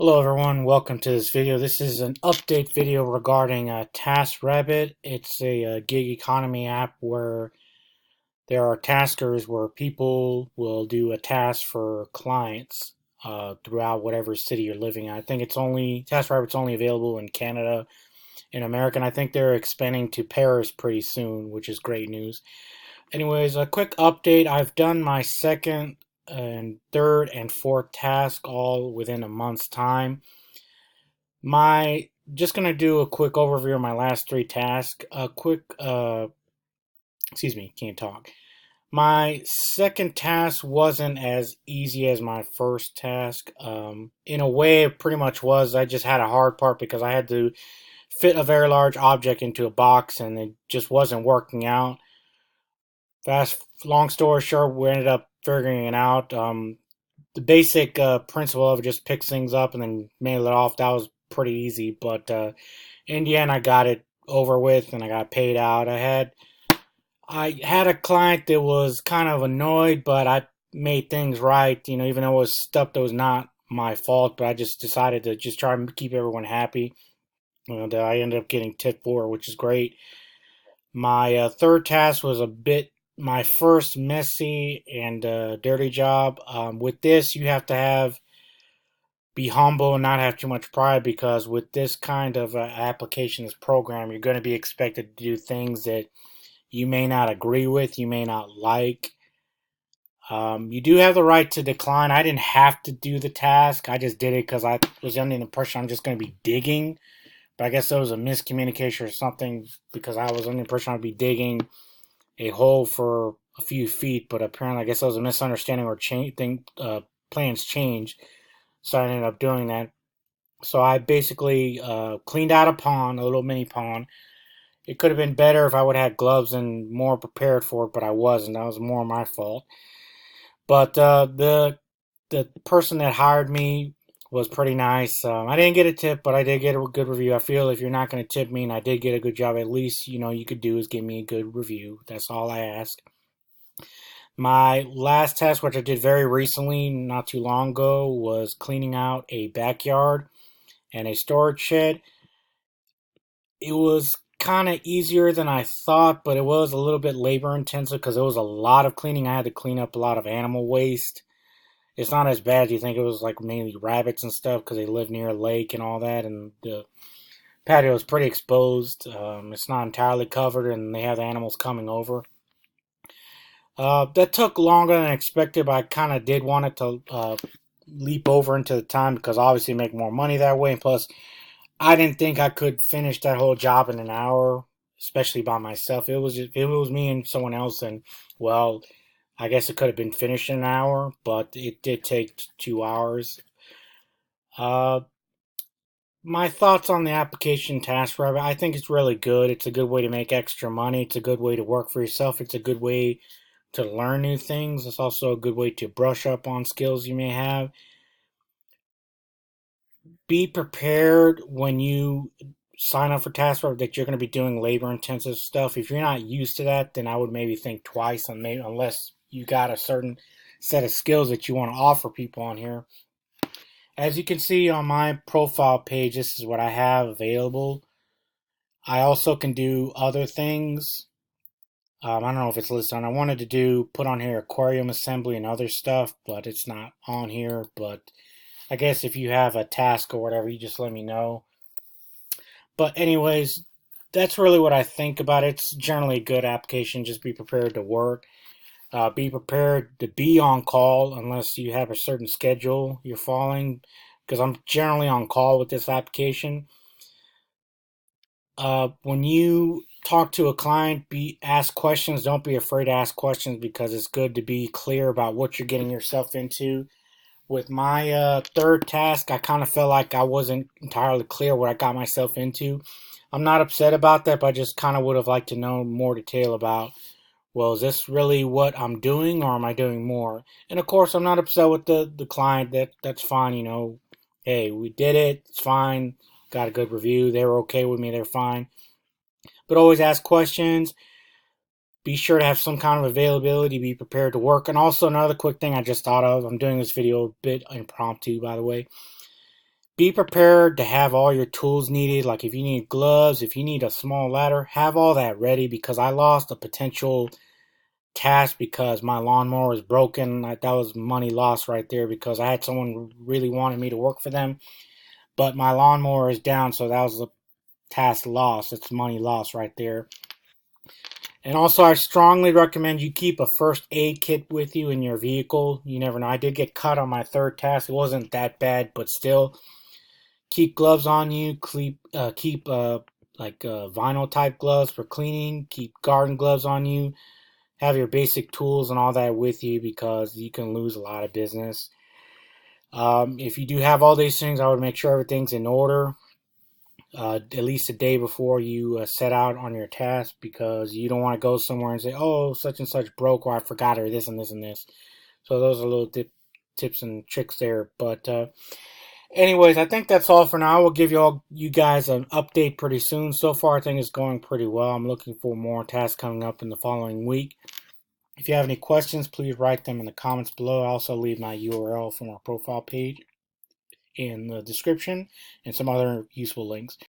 Hello everyone, welcome to this video. This is an update video regarding TaskRabbit. It's a gig economy app where there are taskers where people will do a task for clients throughout whatever city you're living in. I think TaskRabbit's only available in Canada and America, and I think they're expanding to Paris pretty soon, which is great news. Anyways, a quick update. I've done my second and third and fourth task all within a month's time. My Just gonna do a quick overview of my last three tasks. Excuse me, can't talk. My second task wasn't as easy as my first task. In a way, it pretty much was. I just had a hard part because I had to fit a very large object into a box, and it just wasn't working out. Long story short, we ended up figuring it out. The basic principle of just pick things up and then mail it off, that was pretty easy, but in the end I got it over with and I got paid out. I had a client that was kind of annoyed, but I made things right, even though it was stuff that was not my fault, but I just decided to just try and keep everyone happy, and I ended up getting tip for it, which is great. My third task was my first messy and dirty job. With this, you have to be humble and not have too much pride, because with this kind of application, this program, you're going to be expected to do things that you may not agree with, you may not like. You do have the right to decline. I didn't have to do the task. I just did it because I was under the impression I'm just going to be digging. But I guess there was a miscommunication or something, because I was under the impression I'd be digging a hole for a few feet. But apparently, I guess there was a misunderstanding, or plans changed. So I ended up doing that. So I basically cleaned out a pond, a little mini pond. It could have been better if I would have had gloves and more prepared for it, but I wasn't. That was more my fault. But the person that hired me was pretty nice. I didn't get a tip, but I did get a good review. I feel if you're not going to tip me and I did get a good job, at least you could do is give me a good review. That's all I ask. My last task, which I did very recently, not too long ago, was cleaning out a backyard and a storage shed. It was kind of easier than I thought, but it was a little bit labor intensive because it was a lot of cleaning. I had to clean up a lot of animal waste. It's not as bad as you think. It was like mainly rabbits and stuff because they live near a lake and all that, and the patio is pretty exposed. It's not entirely covered, and they have the animals coming over. That took longer than expected, but I kind of did want it to leap over into the time because obviously make more money that way. And plus, I didn't think I could finish that whole job in an hour, especially by myself. If it was me and someone else, and well, I guess it could have been finished in an hour, but it did take 2 hours. Uh, my thoughts on the application TaskRabbit, I think it's really good. It's a good way to make extra money. It's a good way to work for yourself. It's a good way to learn new things. It's also a good way to brush up on skills you may have. Be prepared when you sign up for TaskRabbit that you're going to be doing labor intensive stuff. If you're not used to that, then I would maybe think twice, and maybe unless you got a certain set of skills that you want to offer people on here. As you can see on my profile page, this is what I have available. I also can do other things. I don't know if it's listed on. I wanted to put on here aquarium assembly and other stuff, but it's not on here. But I guess if you have a task or whatever, you just let me know. But anyways, that's really what I think about it. It's generally a good application. Just be prepared to work. Be prepared to be on call unless you have a certain schedule you're following, because I'm generally on call with this application. When you talk to a client, ask questions. Don't be afraid to ask questions, because it's good to be clear about what you're getting yourself into. With my third task, I kind of felt like I wasn't entirely clear what I got myself into. I'm not upset about that, but I just kind of would have liked to know more detail about, well, is this really what I'm doing, or am I doing more? And of course, I'm not upset with the client. That's fine. Hey, we did it. It's fine. Got a good review. They were okay with me. They're fine. But always ask questions. Be sure to have some kind of availability. Be prepared to work. And also another quick thing I just thought of. I'm doing this video a bit impromptu, by the way. be prepared to have all your tools needed. Like if you need gloves, if you need a small ladder, have all that ready, because I lost a potential task because my lawnmower was broken. That was money lost right there, because I had someone who really wanted me to work for them, but my lawnmower is down, so that was a task lost. It's money lost right there. And also, I strongly recommend you keep a first aid kit with you in your vehicle. You never know. I did get cut on my third task. It wasn't that bad, but still, keep gloves on you. Keep vinyl type gloves for cleaning. Keep garden gloves on you. Have your basic tools and all that with you, because you can lose a lot of business. If you do have all these things, I would make sure everything's in order. At least a day before you set out on your task, because you don't want to go somewhere and say, oh, such and such broke, or I forgot, or this and this and this. So those are little tips and tricks there. But anyways, I think that's all for now. I will give you guys an update pretty soon. So far, I think it's going pretty well. I'm looking for more tasks coming up in the following week. If you have any questions, please write them in the comments below. I also leave my URL from our profile page in the description and some other useful links.